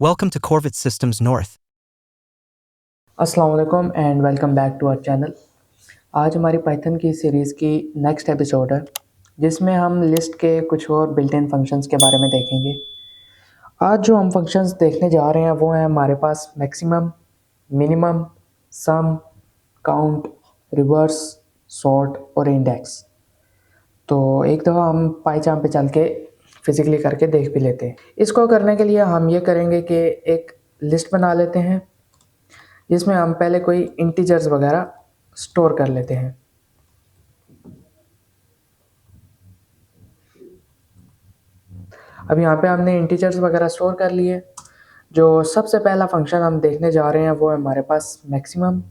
Welcome to Corvid Systems North. अस्सलाम वालेकुम and welcome back to our channel. आज हमारी पाइथन की सीरीज़ की नेक्स्ट एपिसोड है जिसमें हम लिस्ट के कुछ और बिल्ट इन फंक्शंस के बारे में देखेंगे। आज जो हम फंक्शंस देखने जा रहे हैं वो हैं हमारे पास मैक्सिमम, मिनिमम, सम, काउंट, रिवर्स, सॉर्ट और इंडेक्स। तो एक दफ़ा हम पाइचार्ट पे चल के फिज़िकली करके देख भी लेते हैं। इसको करने के लिए हम ये करेंगे कि एक लिस्ट बना लेते हैं जिसमें हम पहले कोई इंटीजर्स वगैरह स्टोर कर लेते हैं। अब यहाँ पे हमने इंटीजर्स वगैरह स्टोर कर लिए। जो सबसे पहला फंक्शन हम देखने जा रहे हैं वो है हमारे पास मैक्सिमम।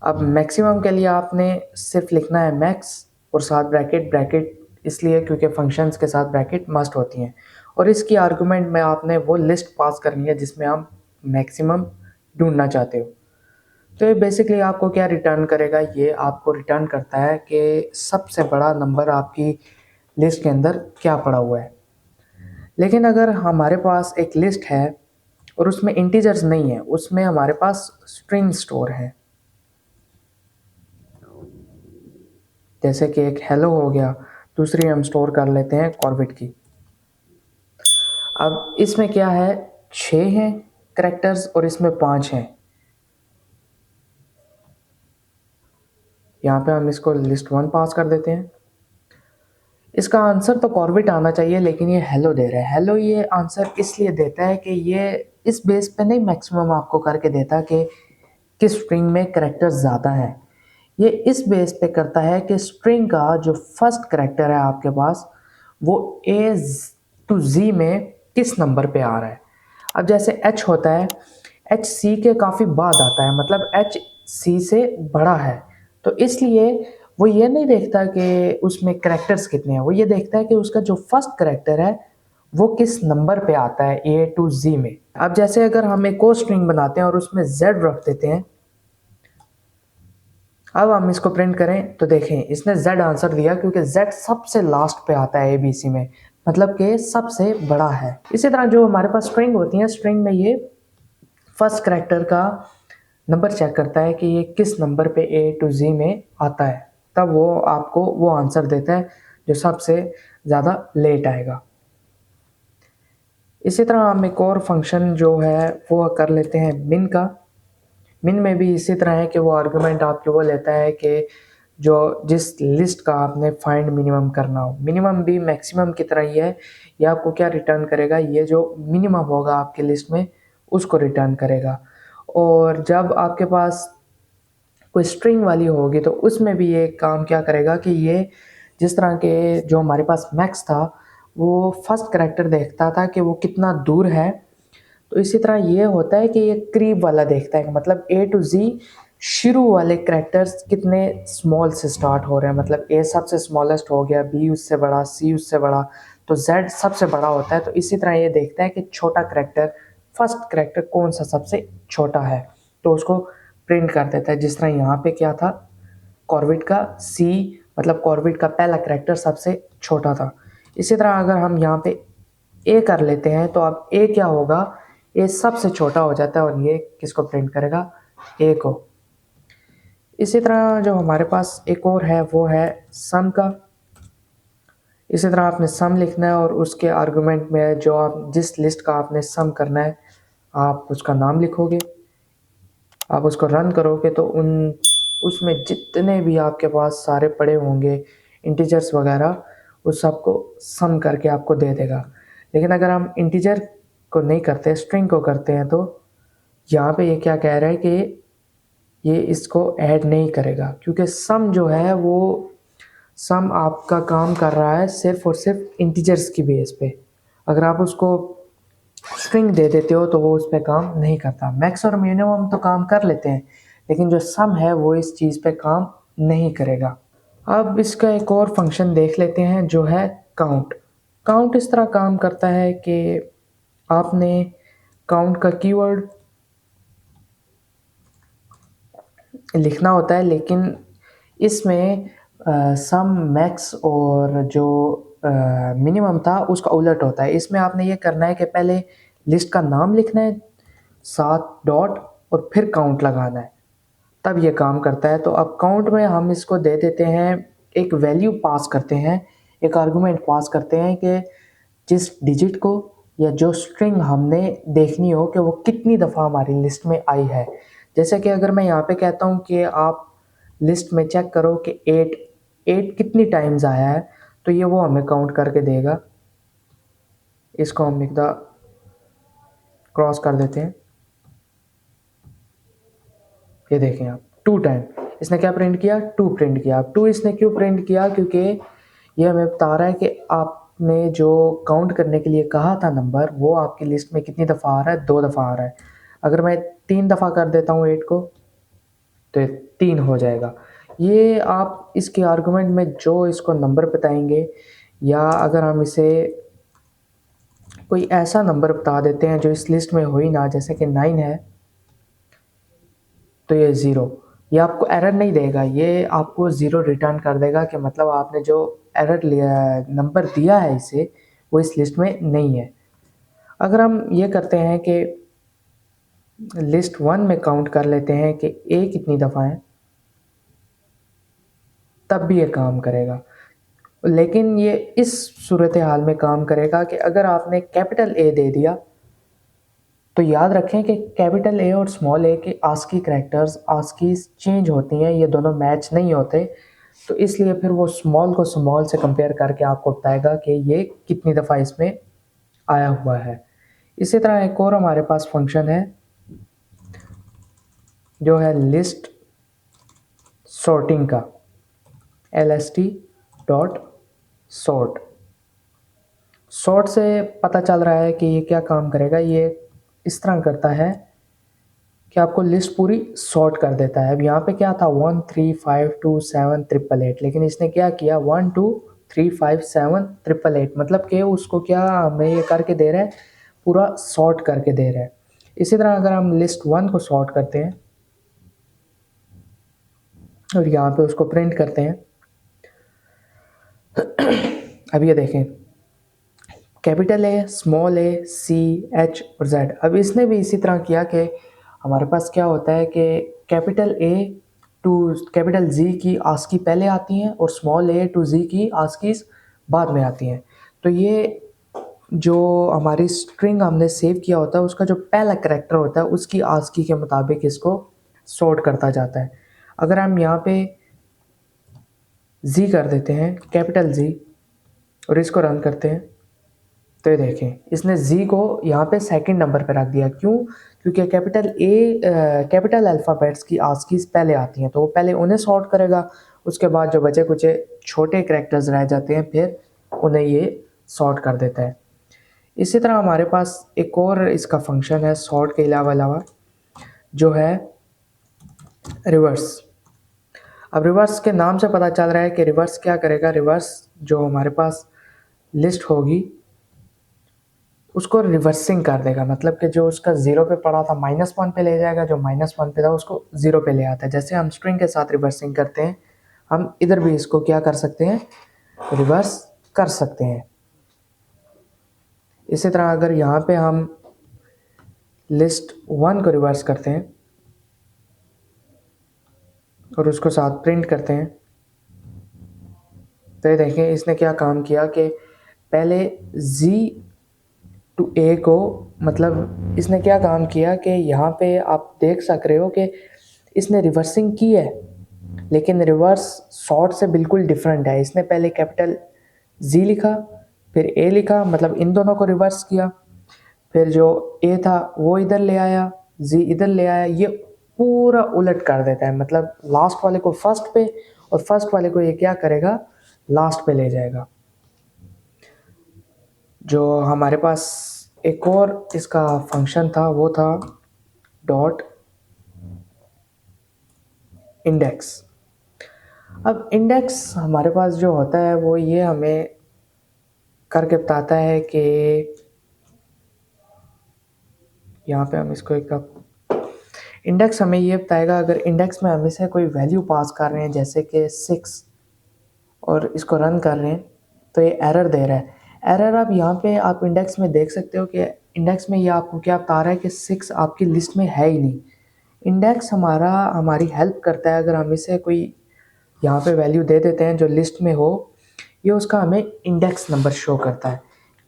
अब मैक्सिमम के लिए आपने सिर्फ लिखना है मैक्स और साथ ब्रैकेट। ब्रैकेट इसलिए क्योंकि फंक्शंस के साथ ब्रैकेट मस्ट होती हैं और इसकी आर्गुमेंट में आपने वो लिस्ट पास करनी है जिसमें आप मैक्सिमम ढूंढना चाहते हो। तो ये बेसिकली आपको क्या रिटर्न करेगा, ये आपको रिटर्न करता है कि सबसे बड़ा नंबर आपकी लिस्ट के अंदर क्या पड़ा हुआ है। लेकिन अगर हमारे पास एक लिस्ट है और उसमें इंटीजर्स नहीं है, उसमें हमारे पास स्ट्रिंग स्टोर है, जैसे कि एक हेलो हो गया, दूसरी हम स्टोर कर लेते हैं कॉर्बिट की। अब इसमें क्या है, 6 हैं करेक्टर्स और इसमें 5 हैं। यहाँ पे हम इसको लिस्ट 1 पास कर देते हैं। इसका आंसर तो कॉर्बिट आना चाहिए लेकिन ये हेलो दे रहा है। हेलो ये आंसर इसलिए देता है कि ये इस बेस पे नहीं मैक्सिमम आपको करके देता कि किस स्ट्रिंग में करेक्टर ज़्यादा है। ये इस बेस पे करता है कि स्ट्रिंग का जो फर्स्ट करेक्टर है आपके पास वो ए टू जी में किस नंबर पे आ रहा है। अब जैसे एच होता है, एच सी के काफ़ी बाद आता है, मतलब एच सी से बड़ा है। तो इसलिए वो ये नहीं देखता कि उसमें करेक्टर्स कितने हैं, वो ये देखता है कि उसका जो फर्स्ट करेक्टर है वो किस नंबर पे आता है ए टू जी में। अब जैसे अगर हम एक और स्ट्रिंग बनाते हैं और उसमें जेड रख देते हैं, अब हम इसको प्रिंट करें तो देखें इसने Z आंसर दिया क्योंकि Z सबसे लास्ट पे आता है ABC में, मतलब कि सबसे बड़ा है। इसी तरह जो हमारे पास स्ट्रिंग होती है, स्ट्रिंग में ये फर्स्ट करेक्टर का नंबर चेक करता है कि ये किस नंबर पे A टू Z में आता है, तब वो आपको वो आंसर देता है जो सबसे ज़्यादा लेट आएगा। इसी तरह हम एक और फंक्शन जो है वो कर लेते हैं मिन का। मिन में भी इसी तरह है कि वो आर्गुमेंट आपके वो लेता है कि जो जिस लिस्ट का आपने फाइंड मिनिमम करना हो। मिनिमम भी मैक्सिमम की तरह ही है, ये आपको क्या रिटर्न करेगा, ये जो मिनिमम होगा आपके लिस्ट में उसको रिटर्न करेगा। और जब आपके पास कोई स्ट्रिंग वाली होगी तो उसमें भी ये काम क्या करेगा कि ये जिस तरह के जो हमारे पास मैक्स था वो फर्स्ट करेक्टर देखता था कि वो कितना दूर है, तो इसी तरह ये होता है कि ये करीब वाला देखता है, मतलब ए टू जी शुरू वाले करेक्टर्स कितने स्मॉल से स्टार्ट हो रहे हैं, मतलब ए सबसे स्मॉलेस्ट हो गया, बी उससे बड़ा, सी उससे बड़ा, तो जेड सबसे बड़ा होता है। तो इसी तरह ये देखता है कि छोटा करेक्टर, फर्स्ट करेक्टर कौन सा सबसे छोटा है, तो उसको प्रिंट कर देता है। जिस तरह यहाँ पे क्या था, कॉर्बिट का सी, मतलब कॉर्बिट का पहला करेक्टर सबसे छोटा था। इसी तरह अगर हम यहाँ पे ए कर लेते हैं तो अब ए क्या होगा, ए सबसे छोटा हो जाता है और ये किसको प्रिंट करेगा, ए को। इसी तरह जो हमारे पास एक और है वो है सम का। इसी तरह आपने सम लिखना है और उसके आर्गुमेंट में जो आप जिस लिस्ट का आपने सम करना है आप उसका नाम लिखोगे। आप उसको रन करोगे तो उसमें जितने भी आपके पास सारे पड़े होंगे इंटीजर्स वगैरह उस सबको सम करके आपको दे देगा। लेकिन अगर हम इंटीजर को नहीं करते, स्ट्रिंग को करते हैं, तो यहाँ पे ये क्या कह रहा है कि ये इसको ऐड नहीं करेगा क्योंकि सम जो है वो सम आपका काम कर रहा है सिर्फ और सिर्फ इंटीजर्स की बेस पे। अगर आप उसको स्ट्रिंग दे देते हो तो वो उस पर काम नहीं करता। मैक्स और मिनिमम तो काम कर लेते हैं लेकिन जो सम है वो इस चीज़ पे काम नहीं करेगा। अब इसका एक और फंक्शन देख लेते हैं जो है काउंट। काउंट इस तरह काम करता है कि आपने काउंट का कीवर्ड लिखना होता है, लेकिन इसमें सम, मैक्स और जो मिनिमम था उसका उलट होता है। इसमें आपने ये करना है कि पहले लिस्ट का नाम लिखना है, साथ डॉट और फिर काउंट लगाना है, तब ये काम करता है। तो अब काउंट में हम इसको दे देते हैं, एक वैल्यू पास करते हैं, एक आर्गुमेंट पास करते हैं कि जिस डिजिट को या जो स्ट्रिंग हमने देखनी हो कि वो कितनी दफ़ा हमारी लिस्ट में आई है। जैसे कि अगर मैं यहाँ पे कहता हूँ कि आप लिस्ट में चेक करो कि 8 कितनी टाइम्स आया है, तो ये वो हमें काउंट करके देगा। इसको हम एकदा क्रॉस कर देते हैं। ये देखें आप 2 टाइम इसने क्या प्रिंट किया, 2 प्रिंट किया। अब 2 इसने क्यों प्रिंट किया, क्योंकि ये हमें बता रहा है कि आपने जो काउंट करने के लिए कहा था नंबर, वो आपकी लिस्ट में कितनी दफ़ा आ रहा है, 2 दफ़ा आ रहा है। अगर मैं 3 दफ़ा कर देता हूँ 8 को, तो ये 3 हो जाएगा। ये आप इसके आर्गुमेंट में जो इसको नंबर बताएंगे, या अगर हम इसे कोई ऐसा नंबर बता देते हैं जो इस लिस्ट में हो ही ना, जैसे कि 9 है, तो ये 0, ये आपको एरर नहीं देगा, ये आपको 0 रिटर्न कर देगा कि मतलब आपने जो एरर लिया नंबर दिया है इसे, वो इस लिस्ट में नहीं है। अगर हम ये करते हैं कि लिस्ट 1 में काउंट कर लेते हैं कि ए कितनी दफ़ा है, तब भी ये काम करेगा। लेकिन ये इस सूरत हाल में काम करेगा कि अगर आपने कैपिटल ए दे दिया, तो याद रखें कि कैपिटल ए और स्मॉल ए के आस्की करैक्टर्स, आस्कीज चेंज होती हैं, ये दोनों मैच नहीं होते। तो इसलिए फिर वो स्मॉल को स्मॉल से कंपेयर करके आपको बताएगा कि ये कितनी दफ़ा इसमें आया हुआ है। इसी तरह एक और हमारे पास फंक्शन है जो है लिस्ट सॉर्टिंग का, lst डॉट सॉर्ट से पता चल रहा है कि ये क्या काम करेगा। ये इस तरह करता है कि आपको लिस्ट पूरी सॉर्ट कर देता है। अब यहाँ पे क्या था 1 3 5 2 7 8 8, लेकिन इसने क्या किया 1 2 3 5 7 8 8, मतलब कि उसको क्या हमें ये करके दे रहा है, पूरा सॉर्ट करके दे रहा है। इसी तरह अगर हम लिस्ट 1 को सॉर्ट करते हैं और यहाँ पे उसको प्रिंट करते हैं, अब ये देखें capital A, small A, C, H और जेड। अब इसने भी इसी तरह किया कि हमारे पास क्या होता है कि capital A to capital G की आस्की पहले आती हैं और स्मॉल ए टू जी की आस्कीज बाद में आती हैं। तो ये जो हमारी स्ट्रिंग हमने सेव किया होता है, उसका जो पहला करैक्टर होता है उसकी आस्की के मुताबिक इसको सॉर्ट करता जाता है। अगर हम यहाँ पे जी कर देते हैं, कैपिटल जी, और इसको रन करते हैं, तो ये देखें इसने जी को यहाँ पे सेकंड नंबर पे रख दिया। क्यों? क्योंकि कैपिटल अल्फ़ाबेट्स की आस्कीज पहले आती हैं, तो वो पहले उन्हें सॉर्ट करेगा, उसके बाद जो बचे कुछ छोटे करैक्टर्स रह जाते हैं फिर उन्हें ये सॉर्ट कर देता है। इसी तरह हमारे पास एक और इसका फंक्शन है सॉर्ट के अलावा जो है रिवर्स। अब रिवर्स के नाम से पता चल रहा है कि रिवर्स क्या करेगा, रिवर्स जो हमारे पास लिस्ट होगी उसको रिवर्सिंग कर देगा, मतलब कि जो उसका 0 पे पड़ा था -1 पे ले जाएगा, जो -1 पे था उसको 0 पे ले आता है। जैसे हम स्ट्रिंग के साथ रिवर्सिंग करते हैं, हम इधर भी इसको क्या कर सकते हैं, रिवर्स कर सकते हैं। इसी तरह अगर यहाँ पे हम लिस्ट 1 को रिवर्स करते हैं और उसको साथ प्रिंट करते हैं, तो ये देखें इसने क्या काम किया कि पहले Z टू A को, मतलब इसने क्या काम किया कि यहाँ पे आप देख सक रहे हो कि इसने रिवर्सिंग की है, लेकिन रिवर्स सॉर्ट से बिल्कुल डिफरेंट है। इसने पहले कैपिटल Z लिखा, फिर A लिखा, मतलब इन दोनों को रिवर्स किया, फिर जो A था वो इधर ले आया, Z इधर ले आया। ये पूरा उलट कर देता है, मतलब लास्ट वाले को फर्स्ट पे और फर्स्ट वाले को ये क्या करेगा, लास्ट पे ले जाएगा। जो हमारे पास एक और इसका फंक्शन था वो था डॉट इंडेक्स। अब इंडेक्स हमारे पास जो होता है वो ये हमें करके बताता है कि यहाँ पे हम इसको एक इंडेक्स हमें ये बताएगा, अगर इंडेक्स में हम इसे कोई वैल्यू पास कर रहे हैं जैसे कि 6 और इसको रन कर रहे हैं, तो ये एरर दे रहा है। एरर अब यहाँ पे आप इंडेक्स में देख सकते हो कि इंडेक्स में ये आपको क्या बता रहा है कि 6 आपकी लिस्ट में है ही नहीं। इंडेक्स हमारी हेल्प करता है, अगर हम इसे कोई यहाँ पे वैल्यू दे देते हैं जो लिस्ट में हो, ये उसका हमें इंडेक्स नंबर शो करता है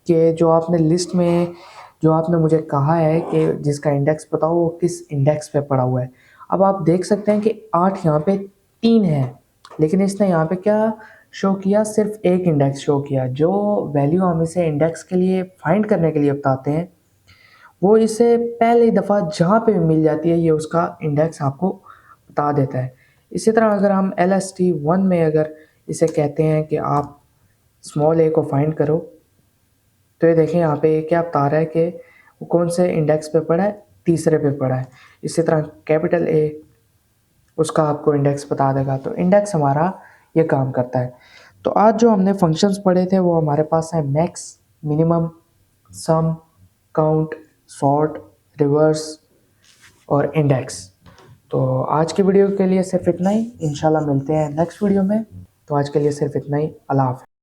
कि जो आपने लिस्ट में जो आपने मुझे कहा है कि जिसका इंडेक्स बताओ वो किस इंडेक्स पे पड़ा हुआ है। अब आप देख सकते हैं कि 8 यहाँ पे 3 है, लेकिन इसने यहाँ पे क्या शो किया, सिर्फ एक इंडेक्स शो किया। जो वैल्यू हम इसे इंडेक्स के लिए फाइंड करने के लिए बताते हैं वो इसे पहली दफ़ा जहाँ पे भी मिल जाती है ये उसका इंडेक्स आपको बता देता है। इसी तरह अगर हम LST1 में अगर इसे कहते हैं कि आप स्मॉल a को फाइंड करो, तो ये देखें यहाँ पे क्या बता रहा है कि वो कौन से इंडेक्स पे पड़ा है, तीसरे पे पड़ा है। इसी तरह कैपिटल A उसका आपको इंडेक्स बता देगा। तो इंडेक्स हमारा ये काम करता है। तो आज जो हमने फंक्शंस पढ़े थे वो हमारे पास है मैक्स, मिनिमम, सम, काउंट, सॉर्ट, रिवर्स और इंडेक्स। तो आज की वीडियो के लिए सिर्फ इतना ही। इंशाल्लाह मिलते हैं नेक्स्ट वीडियो में। तो आज के लिए सिर्फ इतना ही। अल्लाह हाफ़िज़।